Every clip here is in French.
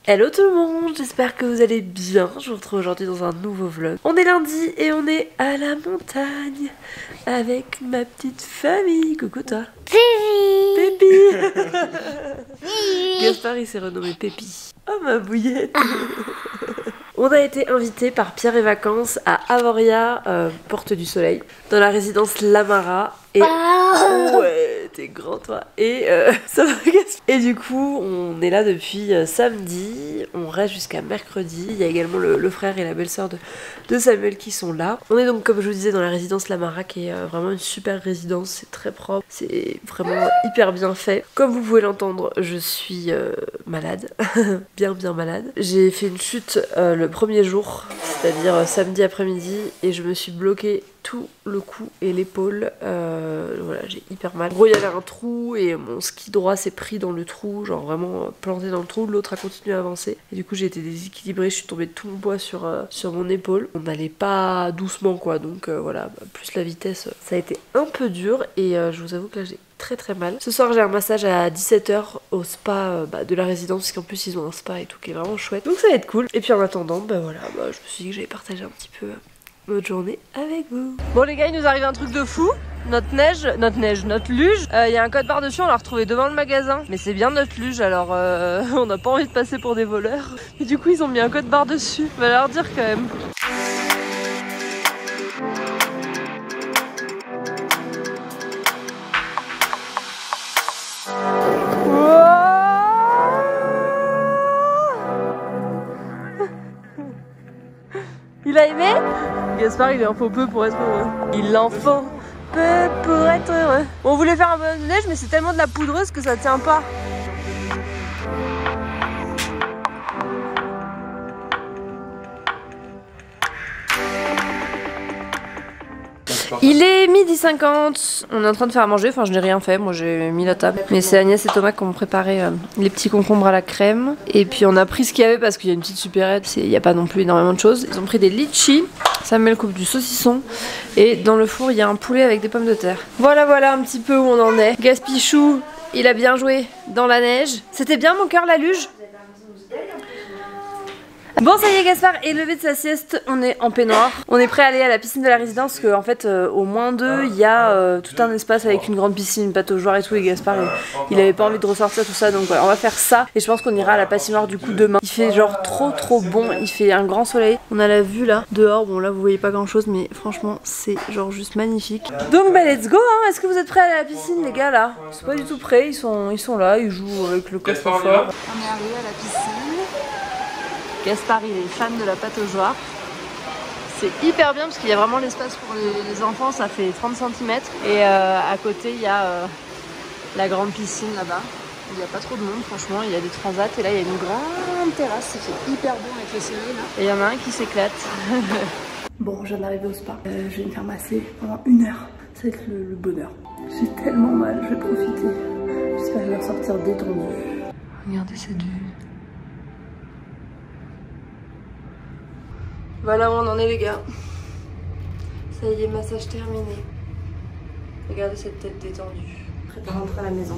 Hello tout le monde, j'espère que vous allez bien. Je vous retrouve aujourd'hui dans un nouveau vlog. On est lundi et on est à la montagne avec ma petite famille. Coucou toi. Pépi. Gaspard il s'est renommé Pépi. Oh ma bouillette. On a été invité par Pierre et Vacances à Avoria, Porte du Soleil, dans la résidence Lamara. Et ouais, t'es grand toi. Et ça va. Et du coup, on est là depuis samedi. On reste jusqu'à mercredi. Il y a également le frère et la belle-sœur de Samuel qui sont là. On est donc, comme je vous disais, dans la résidence Lamara, qui est vraiment une super résidence. C'est très propre. C'est vraiment hyper bien fait. Comme vous pouvez l'entendre, je suis malade, bien malade. J'ai fait une chute le premier jour, c'est-à-dire samedi après-midi, et je me suis bloquée tout le cou et l'épaule. Voilà, j'ai hyper mal. En gros, il y avait un trou et mon ski droit s'est pris dans le trou, genre vraiment planté dans le trou. L'autre a continué à avancer et du coup j'ai été déséquilibrée. Je suis tombée de tout mon poids sur mon épaule. On n'allait pas doucement quoi, donc voilà, plus la vitesse, ça a été un peu dur et je vous avoue que là j'ai très mal. Ce soir j'ai un massage à 17 h au spa de la résidence, parce qu'en plus ils ont un spa et tout qui est vraiment chouette, donc ça va être cool. Et puis en attendant, voilà, je me suis dit que j'allais partager un petit peu notre journée avec vous. Bon les gars, il nous arrive un truc de fou. Notre luge, il y a un code barre dessus, on l'a retrouvé devant le magasin. Mais c'est bien notre luge, alors on n'a pas envie de passer pour des voleurs. Et du coup ils ont mis un code barre dessus, va leur dire quand même. Il a aimé? Gaspard il en faut peu pour être heureux. Il en faut peu pour être heureux. On voulait faire un bonhomme de neige mais c'est tellement de la poudreuse que ça tient pas. Il est 12h50, on est en train de faire à manger, enfin je n'ai rien fait, moi j'ai mis la table. Mais c'est Agnès et Thomas qui ont préparé les petits concombres à la crème. Et puis on a pris ce qu'il y avait parce qu'il y a une petite supérette, il n'y a pas non plus énormément de choses. Ils ont pris des litchis, Samuel coupe du saucisson. Et dans le four il y a un poulet avec des pommes de terre. Voilà un petit peu où on en est. Gaspichou, il a bien joué dans la neige. C'était bien mon cœur la luge? Bon ça y est, Gaspard est levé de sa sieste, on est en peignoir. On est prêt à aller à la piscine de la résidence parce qu'en fait au moins 2 il y a tout un espace avec une grande piscine, une pataugeoire et tout, et Gaspard il avait pas envie de ressortir tout ça, donc voilà, on va faire ça. Et je pense qu'on ira à la patinoire du coup demain. Il fait genre trop bon, il fait un grand soleil. On a la vue là, dehors, bon là vous voyez pas grand chose mais franchement c'est genre juste magnifique. Donc let's go hein. Est-ce que vous êtes prêts à aller à la piscine les gars là? Ils sont pas du tout prêts, ils sont là, ils jouent avec le coffre-fort. On est arrivé à la piscine. Gaspard il est fan de la pataugeoire. C'est hyper bien parce qu'il y a vraiment l'espace pour les enfants, ça fait 30 cm. Et à côté il y a la grande piscine là-bas. Il n'y a pas trop de monde franchement, il y a des transats et là il y a une grande terrasse, il fait hyper bon avec le soleil là. Et il y en a un qui s'éclate. Bon, je viens d'arriver au spa, je vais me faire masser pendant 1 heure. Ça va être le bonheur. J'ai tellement mal, je vais profiter. J'espère que je vais ressortir détendue. Regardez cette vue. Voilà où on en est les gars. Ça y est, massage terminé. Regardez cette tête détendue. Prête à rentrer à la maison.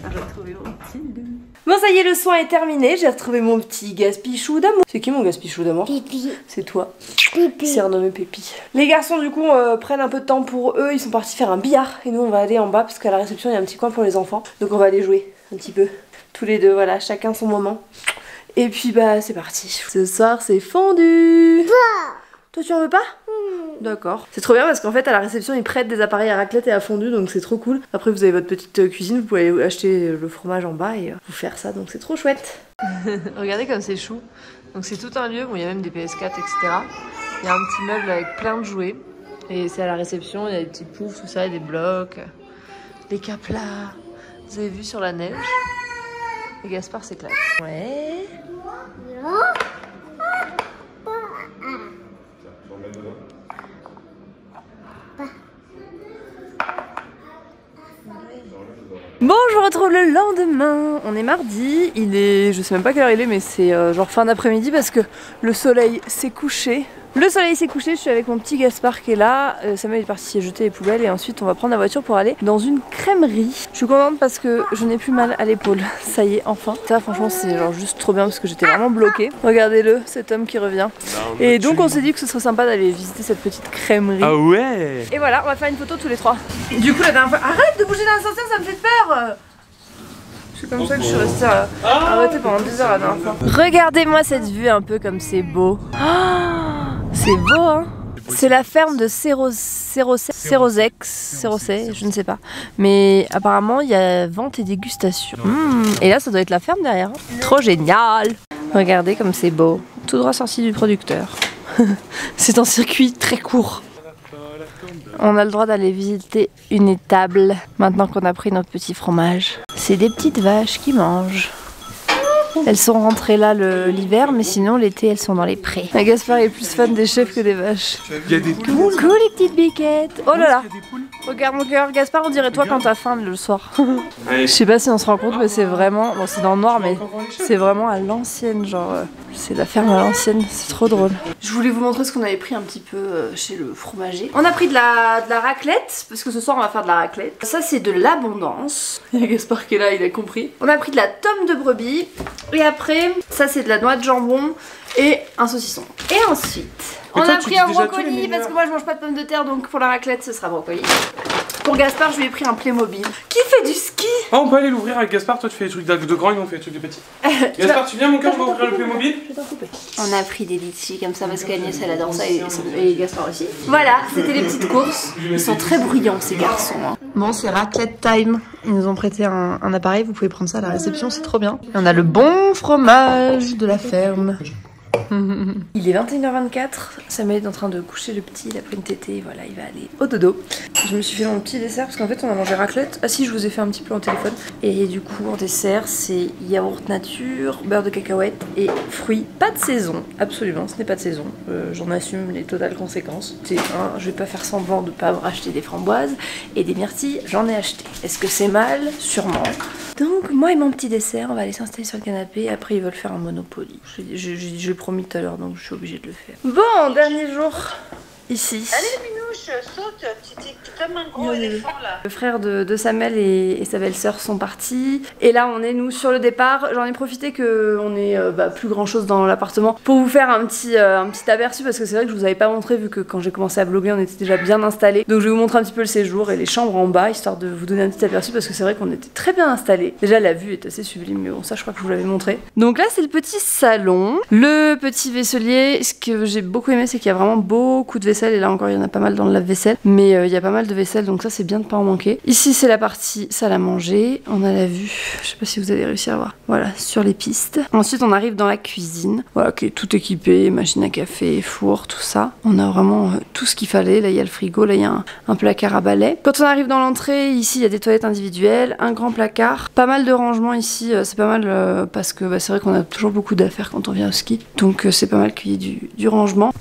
À retrouver mon petit loup. Bon ça y est, le soin est terminé. J'ai retrouvé mon petit Gaspichou d'amour. C'est qui mon Gaspichou d'amour? Pépi. C'est toi. Pépi. C'est renommé Pépi. Les garçons du coup prennent un peu de temps pour eux. Ils sont partis faire un billard. Et nous on va aller en bas parce qu'à la réception il y a un petit coin pour les enfants. Donc on va aller jouer un petit peu. Tous les deux, voilà, chacun son moment. Et puis c'est parti. Ce soir c'est fondu. Toi tu en veux pas? D'accord. C'est trop bien parce qu'en fait à la réception ils prêtent des appareils à raclette et à fondu, donc c'est trop cool. Après vous avez votre petite cuisine, vous pouvez acheter le fromage en bas et vous faire ça, donc c'est trop chouette. Regardez comme c'est chou. Donc c'est tout un lieu, bon il y a même des PS4 etc. Il y a un petit meuble avec plein de jouets. Et c'est à la réception, il y a des petits poufs, tout ça, et des blocs, des caplas. Vous avez vu sur la neige? Et Gaspard s'éclate. Ouais. Bon, je retrouve le lendemain. On est mardi. Il est, je sais même pas quelle heure il est, mais c'est genre fin d'après-midi parce que le soleil s'est couché. Le soleil s'est couché, je suis avec mon petit Gaspard qui est là. Samuel est parti jeter les poubelles et ensuite on va prendre la voiture pour aller dans une crèmerie. Je suis contente parce que je n'ai plus mal à l'épaule. Ça y est, enfin. Ça franchement c'est genre juste trop bien parce que j'étais vraiment bloquée. Regardez-le, cet homme qui revient. Et donc on s'est dit que ce serait sympa d'aller visiter cette petite crèmerie. Ah ouais. Et voilà, on va faire une photo tous les trois. Du coup la dernière fois... Arrête de bouger dans l'ascenseur, ça me fait peur. C'est comme ça que je suis restée arrêtée pendant 2 heures la dernière fois. Regardez-moi cette vue un peu comme c'est beau. C'est beau hein. C'est la ferme de Cérosex, je ne sais pas. Mais apparemment il y a vente et dégustation. Et là ça doit être la ferme derrière. Trop génial. Regardez comme c'est beau. Tout droit sorti du producteur. C'est un circuit très court. On a le droit d'aller visiter une étable maintenant qu'on a pris notre petit fromage. C'est des petites vaches qui mangent. Elles sont rentrées là l'hiver, mais sinon l'été elles sont dans les prés. Gaspard est plus fan des chèvres que des vaches. Il y a des poules. Coucou les petites biquettes. Oh là là. Regarde mon cœur, Gaspard, on dirait toi quand t'as faim le soir. Je sais pas si on se rend compte, mais c'est vraiment... Bon, c'est dans le noir, mais c'est vraiment à l'ancienne, genre... C'est la ferme à l'ancienne, c'est trop drôle. Je voulais vous montrer ce qu'on avait pris un petit peu chez le fromager. On a pris de la raclette, parce que ce soir on va faire de la raclette. Ça c'est de l'abondance. Il y a Gaspard qui est là, il a compris. On a pris de la tome de brebis. Et après, ça c'est de la noix de jambon et un saucisson. Et ensuite... On a pris un brocoli parce que moi je mange pas de pommes de terre, donc pour la raclette ce sera brocoli. Pour Gaspard je lui ai pris un Playmobil qui fait du ski. Ah on peut aller l'ouvrir avec Gaspard, toi tu fais des trucs de grand et nous on fait des trucs de petits. Gaspard tu viens mon cœur, on va ouvrir le Playmobil. Je vais t'en couper. On a pris des litchis comme ça parce qu'Agnès elle adore ça et Gaspard aussi. Voilà, c'était les petites courses. Ils sont très bruyants ces garçons. Hein. Bon c'est raclette time. Ils nous ont prêté un appareil, vous pouvez prendre ça à la réception, c'est trop bien. Et on a le bon fromage de la ferme. Il est 21h24, Samuel est en train de coucher le petit, il a pris une tétée, voilà, il va aller au dodo. Je me suis fait mon petit dessert parce qu'en fait on a mangé raclette. Ah si, je vous ai fait un petit peu en téléphone. Et du coup en dessert c'est yaourt nature, beurre de cacahuète et fruits. Pas de saison, absolument, ce n'est pas de saison. J'en assume les totales conséquences. Je vais pas faire semblant de pas avoir acheté des framboises et des myrtilles, j'en ai acheté. Est-ce que c'est mal? Sûrement. Donc moi et mon petit dessert, on va aller s'installer sur le canapé et après ils veulent faire un Monopoly. Je l'ai promis tout à l'heure donc je suis obligée de le faire. Bon, dernier jour ici. Allez Minouche, saute, tu es comme un gros éléphant là. Le frère de Samuel et sa belle-sœur sont partis. Et là on est nous sur le départ. J'en ai profité qu'on ait plus grand chose dans l'appartement pour vous faire un petit aperçu parce que c'est vrai que je vous avais pas montré vu que quand j'ai commencé à vlogger on était déjà bien installés. Donc je vais vous montrer un petit peu le séjour et les chambres en bas histoire de vous donner un petit aperçu parce que c'est vrai qu'on était très bien installés. Déjà la vue est assez sublime mais bon ça je crois que je vous l'avais montré. Donc là c'est le petit salon. Le petit vaisselier, ce que j'ai beaucoup aimé c'est qu'il y a vraiment beaucoup de vaisselle et là encore il y en a pas mal dans le lave-vaisselle mais il y a pas mal de vaisselle donc ça c'est bien de pas en manquer. Ici c'est la partie salle à manger, on a la vue, je sais pas si vous allez réussir à voir, voilà sur les pistes. Ensuite on arrive dans la cuisine, voilà qui est tout équipé, machine à café, four, tout ça. On a vraiment tout ce qu'il fallait, là il y a le frigo, là il y a un placard à balai. Quand on arrive dans l'entrée, ici il y a des toilettes individuelles, un grand placard, pas mal de rangements ici, c'est pas mal parce que c'est vrai qu'on a toujours beaucoup d'affaires quand on vient au ski, donc c'est pas mal qu'il y ait du rangement.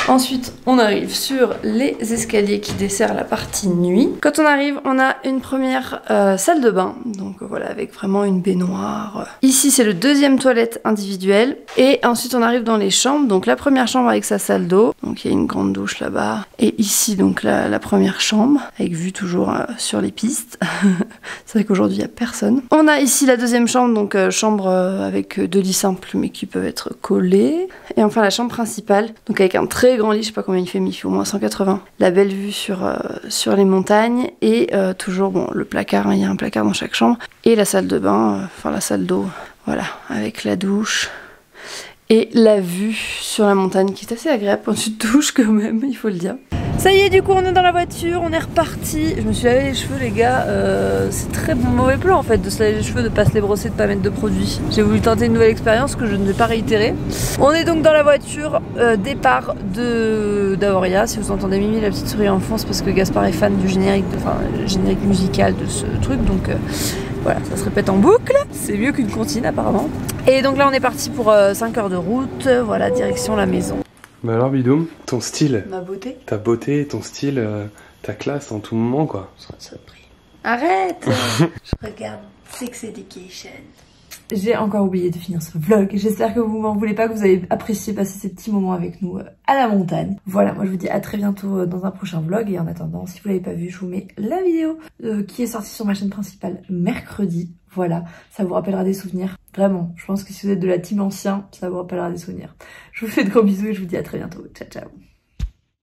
Ensuite on arrive sur les escaliers qui desserrent la partie nuit. Quand on arrive, on a une première salle de bain, donc voilà, avec vraiment une baignoire. Ici, c'est le deuxième toilette individuelle. Et ensuite, on arrive dans les chambres. Donc la première chambre avec sa salle d'eau. Donc il y a une grande douche là-bas. Et ici, donc la première chambre, avec vue toujours sur les pistes. C'est vrai qu'aujourd'hui, il n'y a personne. On a ici la deuxième chambre, donc chambre avec 2 lits simples, mais qui peuvent être collés. Et enfin, la chambre principale, donc avec un très grand lit, je sais pas combien il fait, mais il fait au moins 180. La belle vue sur les montagnes et toujours bon le placard, hein, il y a un placard dans chaque chambre et la salle de bain, enfin la salle d'eau, voilà, avec la douche et la vue sur la montagne qui est assez agréable, ensuite douche quand même, il faut le dire. Ça y est, du coup on est dans la voiture, on est reparti. Je me suis lavé les cheveux les gars, c'est très mauvais plan en fait de se laver les cheveux, de pas se les brosser, de pas mettre de produits. J'ai voulu tenter une nouvelle expérience que je ne vais pas réitérer. On est donc dans la voiture, départ d'Aoria. Si vous entendez Mimi la petite souris en fond, c'est parce que Gaspard est fan du générique, générique musical de ce truc, donc voilà, ça se répète en boucle. C'est mieux qu'une comptine apparemment. Et donc là on est parti pour 5 heures de route, voilà, direction la maison. Bah alors Bidoum, ton style, ma beauté, ta beauté, ton style, ta classe en tout moment quoi. Arrête. Je regarde Sex Education. j'ai encore oublié de finir ce vlog. J'espère que vous m'en voulez pas, que vous avez apprécié passer ces petits moments avec nous à la montagne. Voilà, moi je vous dis à très bientôt dans un prochain vlog. Et en attendant, si vous l'avez pas vu, je vous mets la vidéo qui est sortie sur ma chaîne principale mercredi. Voilà, ça vous rappellera des souvenirs. Vraiment, je pense que si vous êtes de la team ancien, ça vous rappellera des souvenirs. Je vous fais de gros bisous et je vous dis à très bientôt. Ciao, ciao.